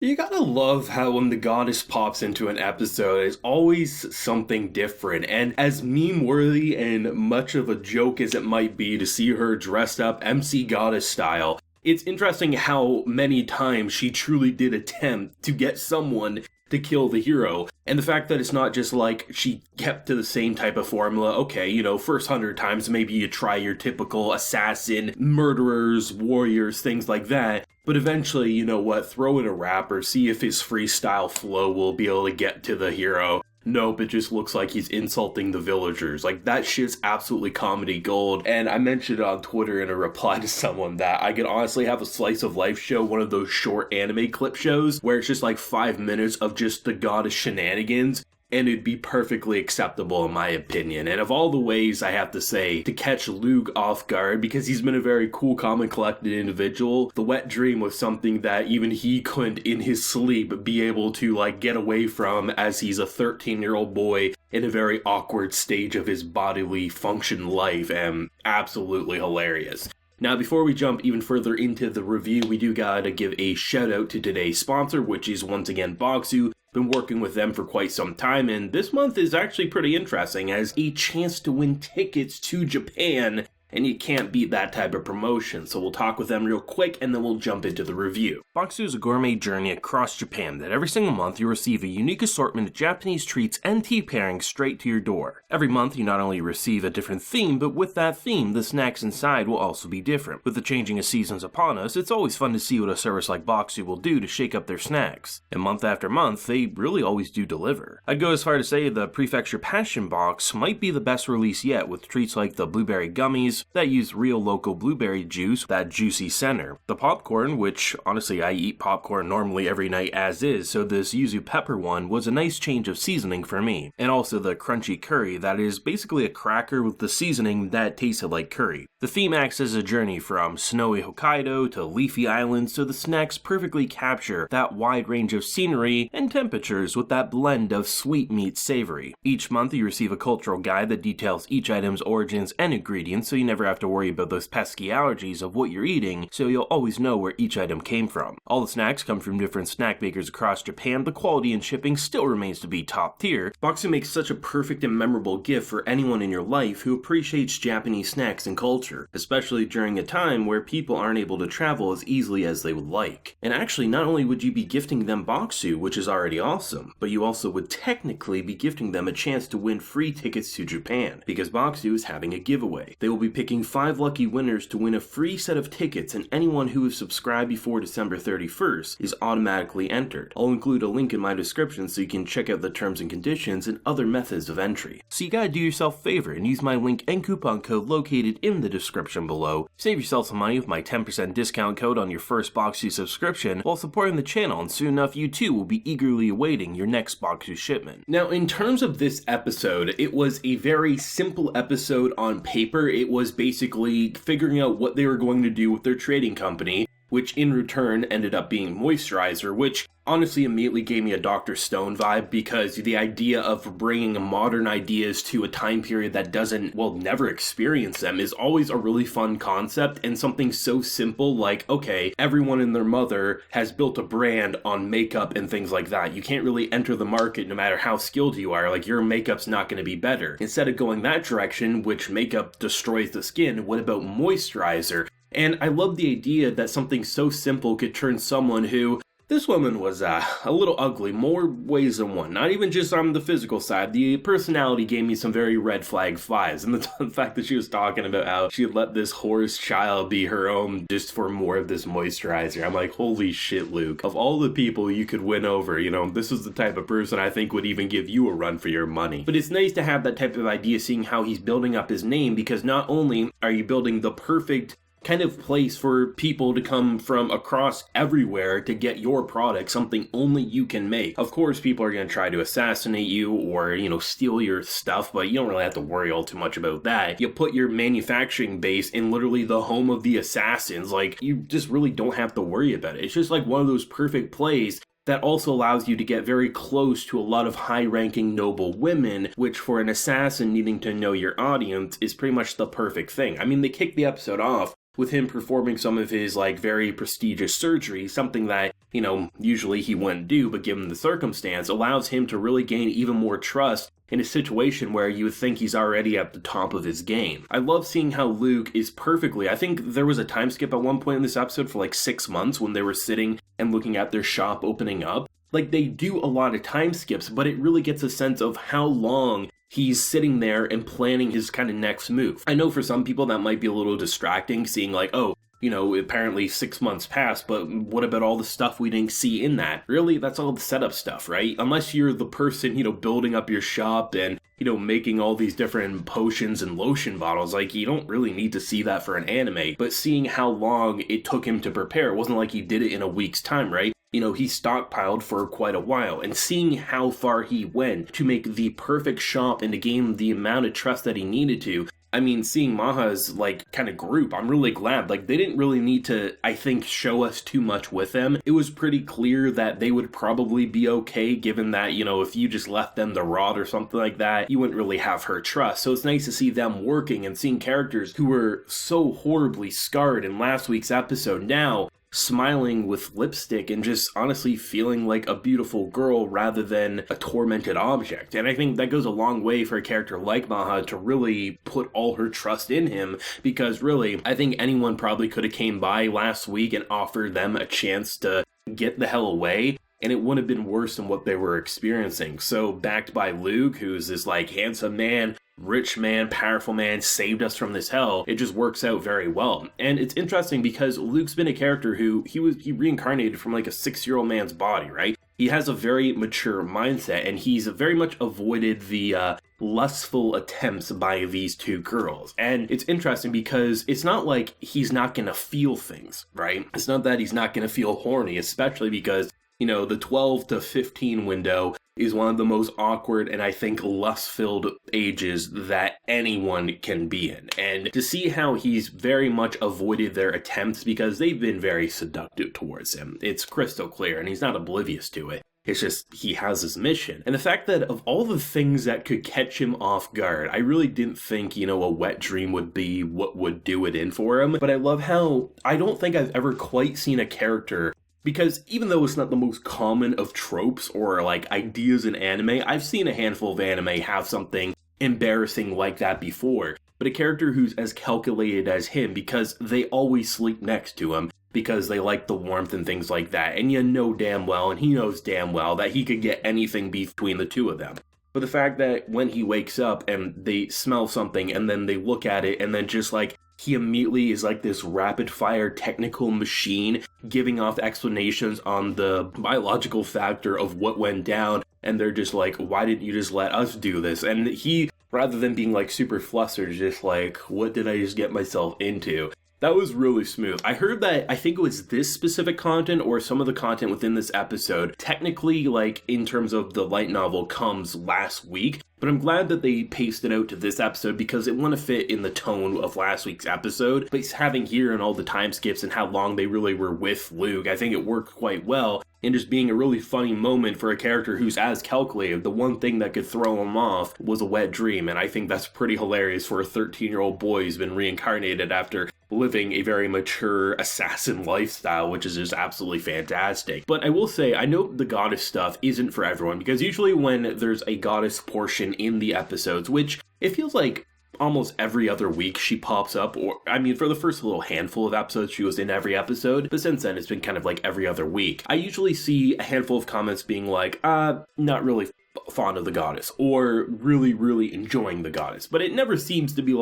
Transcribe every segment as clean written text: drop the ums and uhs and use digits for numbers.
You gotta love how when the goddess pops into an episode, it's always something different. And as meme-worthy and much of a joke as it might be to see her dressed up MC Goddess style, it's interesting how many times she truly did attempt to get someone to kill the hero. And the fact that it's not just like she kept to the same type of formula. Okay, first 100 times maybe you try your typical assassin, murderers, warriors, things like that. But eventually, throw in a rapper, see if his freestyle flow will be able to get to the hero. Nope, it just looks like he's insulting the villagers. Like, that shit's absolutely comedy gold. And I mentioned it on Twitter in a reply to someone that I could honestly have a slice of life show, one of those short anime clip shows, where it's just like 5 minutes of just the goddess shenanigans. And it'd be perfectly acceptable in my opinion. And of all the ways I have to say to catch Luke off guard, because he's been a very cool, calm, and collected individual, the wet dream was something that even he couldn't in his sleep be able to get away from, as he's a 13-year-old boy in a very awkward stage of his bodily function life, and absolutely hilarious. Now, before we jump even further into the review, we do gotta give a shout out to today's sponsor, which is once again Bokksu. Been working with them for quite some time, and this month is actually pretty interesting as a chance to win tickets to Japan, and you can't beat that type of promotion, so we'll talk with them real quick and then we'll jump into the review. Bokksu is a gourmet journey across Japan that every single month you receive a unique assortment of Japanese treats and tea pairings straight to your door. Every month you not only receive a different theme, but with that theme, the snacks inside will also be different. With the changing of seasons upon us, it's always fun to see what a service like Bokksu will do to shake up their snacks. And month after month, they really always do deliver. I'd go as far to say the Prefecture Passion Box might be the best release yet, with treats like the blueberry gummies that use real local blueberry juice, that juicy center. The popcorn, which honestly I eat popcorn normally every night as is, so this yuzu pepper one was a nice change of seasoning for me. And also the crunchy curry, that is basically a cracker with the seasoning that tasted like curry. The theme acts as a journey from snowy Hokkaido to leafy islands, so the snacks perfectly capture that wide range of scenery and temperatures with that blend of sweet meets savory. Each month you receive a cultural guide that details each item's origins and ingredients, so you never have to worry about those pesky allergies of what you're eating, so you'll always know where each item came from. All the snacks come from different snack makers across Japan. The quality and shipping still remains to be top tier. Bokksu makes such a perfect and memorable gift for anyone in your life who appreciates Japanese snacks and culture, especially during a time where people aren't able to travel as easily as they would like. And actually, not only would you be gifting them Bokksu, which is already awesome, but you also would technically be gifting them a chance to win free tickets to Japan, because Bokksu is having a giveaway. They will be picking 5 lucky winners to win a free set of tickets, and anyone who is subscribed before December 31st is automatically entered. I'll include a link in my description so you can check out the terms and conditions and other methods of entry. So you gotta do yourself a favor and use my link and coupon code located in the description below. Save yourself some money with my 10% discount code on your first Bokksu subscription while supporting the channel, and soon enough you too will be eagerly awaiting your next Bokksu shipment. Now, in terms of this episode, it was a very simple episode on paper. It was basically figuring out what they were going to do with their trading company, which in return ended up being moisturizer, which honestly immediately gave me a Dr. Stone vibe, because the idea of bringing modern ideas to a time period that doesn't, never experience them is always a really fun concept, and something so simple like, okay, everyone and their mother has built a brand on makeup and things like that. You can't really enter the market no matter how skilled you are, your makeup's not going to be better. Instead of going that direction, which makeup destroys the skin, what about moisturizer? And I love the idea that something so simple could turn someone who, this woman was a little ugly, more ways than one. Not even just on the physical side. The personality gave me some very red flag vibes. And the fact that she was talking about how she had let this horse child be her own just for more of this moisturizer. I'm like, holy shit, Luke. Of all the people you could win over, this is the type of person I think would even give you a run for your money. But it's nice to have that type of idea, seeing how he's building up his name, because not only are you building the perfect kind of place for people to come from across everywhere to get your product, something only you can make. Of course, people are going to try to assassinate you or, steal your stuff, but you don't really have to worry all too much about that. You put your manufacturing base in literally the home of the assassins. You just really don't have to worry about it. It's just one of those perfect plays that also allows you to get very close to a lot of high-ranking noble women, which for an assassin needing to know your audience is pretty much the perfect thing. I mean, they kicked the episode off with him performing some of his very prestigious surgery, something that usually he wouldn't do, but given the circumstance, allows him to really gain even more trust in a situation where you would think he's already at the top of his game. I love seeing how Luke is perfectly, I think there was a time skip at one point in this episode for like 6 months when they were sitting and looking at their shop opening up. Like, they do a lot of time skips, but it really gets a sense of how long he's sitting there and planning his kind of next move. I know for some people that might be a little distracting, seeing like, oh, apparently 6 months passed, but what about all the stuff we didn't see in that? Really, that's all the setup stuff, right? Unless you're the person, building up your shop and, making all these different potions and lotion bottles, like, you don't really need to see that for an anime. But seeing how long it took him to prepare, it wasn't like he did it in a week's time, right? He stockpiled for quite a while, and seeing how far he went to make the perfect shop and to gain the amount of trust that he needed to, I mean, seeing Maha's, kind of group, I'm really glad. They didn't really need to, I think, show us too much with them. It was pretty clear that they would probably be okay, given that, if you just left them to rot or something like that, you wouldn't really have her trust. So it's nice to see them working and seeing characters who were so horribly scarred in last week's episode now smiling with lipstick and just honestly feeling like a beautiful girl rather than a tormented object. And I think that goes a long way for a character like Maha to really put all her trust in him, because really, I think anyone probably could have came by last week and offered them a chance to get the hell away, and it wouldn't have been worse than what they were experiencing. So backed by Luke, who's this handsome man, rich man, powerful man, saved us from this hell, it just works out very well. And it's interesting because Luke's been a character who he reincarnated from a 6-year-old man's body, right? He has a very mature mindset, and he's very much avoided the lustful attempts by these two girls. And it's interesting because it's not like he's not gonna feel things, right? It's not that he's not gonna feel horny, especially because the 12 to 15 window is one of the most awkward and I think lust-filled ages that anyone can be in. And to see how he's very much avoided their attempts because they've been very seductive towards him, it's crystal clear, and he's not oblivious to it. It's just, he has his mission. And the fact that of all the things that could catch him off guard, I really didn't think, a wet dream would be what would do it in for him. But I love how, I don't think I've ever quite seen a character, because even though it's not the most common of tropes or ideas in anime, I've seen a handful of anime have something embarrassing like that before. But a character who's as calculated as him, because they always sleep next to him, because they like the warmth and things like that. And you know damn well, and he knows damn well, that he could get anything between the two of them. But the fact that when he wakes up and they smell something and then they look at it and then just he immediately is this rapid fire technical machine giving off explanations on the biological factor of what went down, and they're just why didn't you just let us do this? And he, rather than being super flustered, just what did I just get myself into? That was really smooth. I heard that, I think it was this specific content or some of the content within this episode, technically, in terms of the light novel, comes last week. But I'm glad that they paced it out to this episode because it wouldn't fit in the tone of last week's episode. But having here and all the time skips and how long they really were with Luke, I think it worked quite well. And just being a really funny moment for a character who's as calculated, the one thing that could throw him off was a wet dream. And I think that's pretty hilarious for a 13-year-old boy who's been reincarnated after living a very mature assassin lifestyle, which is just absolutely fantastic. But I will say, I know the goddess stuff isn't for everyone, because usually when there's a goddess portion in the episodes, which it feels like almost every other week she pops up, or I mean for the first little handful of episodes she was in every episode, but since then it's been kind of every other week. I usually see a handful of comments being not really fond of the goddess, or really enjoying the goddess, but it never seems to be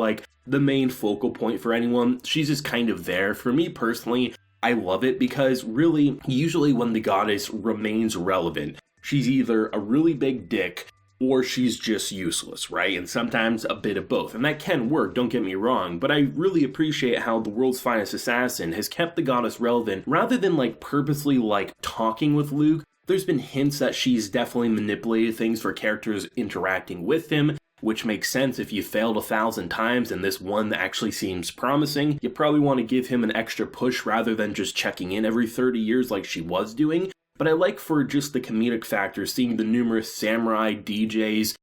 the main focal point for anyone. She's just kind of there. For me personally, I love it because really, usually when the goddess remains relevant, she's either a really big dick or she's just useless, right? And sometimes a bit of both. And that can work, don't get me wrong, but I really appreciate how the world's finest assassin has kept the goddess relevant rather than purposely talking with Luke. There's been hints that she's definitely manipulated things for characters interacting with him, which makes sense. If you failed 1,000 times and this one actually seems promising, you probably want to give him an extra push rather than just checking in every 30 years like she was doing. But I like for just the comedic factor, seeing the numerous samurai DJs,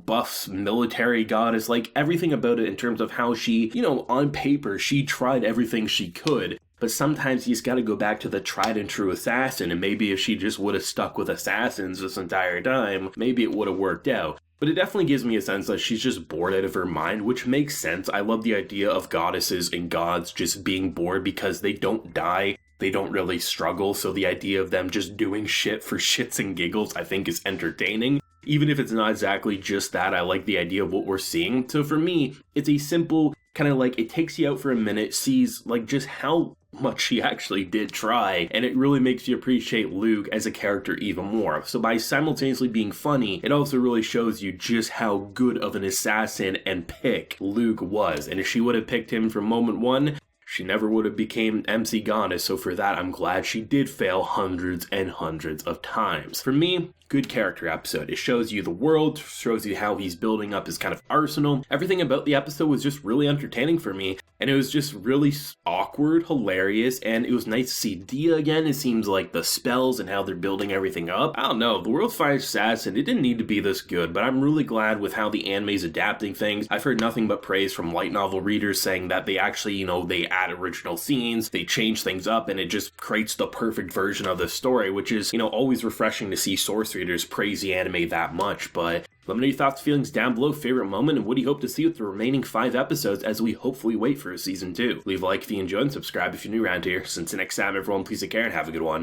buffs, military goddess, everything about it in terms of how she, on paper, she tried everything she could but sometimes you just gotta go back to the tried and true assassin, and maybe if she just would have stuck with assassins this entire time, maybe it would have worked out. But it definitely gives me a sense that she's just bored out of her mind, which makes sense. I love the idea of goddesses and gods just being bored because they don't die. They don't really struggle, so the idea of them just doing shit for shits and giggles I think is entertaining. Even if it's not exactly just that, I like the idea of what we're seeing. So for me, it's a simple kind of like, it takes you out for a minute, sees like just how much she actually did try, and it really makes you appreciate Luke as a character even more. So by simultaneously being funny, it also really shows you just how good of an assassin and pick Luke was. And if she would have picked him from moment one, she never would have became MC Goddess, so for that I'm glad she did fail hundreds and hundreds of times. For me, good character episode. It shows you the world, shows you how he's building up his kind of arsenal. Everything about the episode was just really entertaining for me, and it was just really awkward, hilarious, and it was nice to see Dia again. It seems like the spells and how they're building everything up. I don't know, the World's Finest Assassin, it didn't need to be this good, but I'm really glad with how the anime's adapting things. I've heard nothing but praise from light novel readers saying that they actually, they add original scenes, they change things up, and it just creates the perfect version of the story, which is, always refreshing to see source readers praise the anime that much. But let me know your thoughts, feelings down below, favorite moment, and what do you hope to see with the remaining 5 episodes as we hopefully wait for season 2. Leave a like if you enjoyed and subscribe if you're new around here. Since the next time, everyone, please take care and have a good one.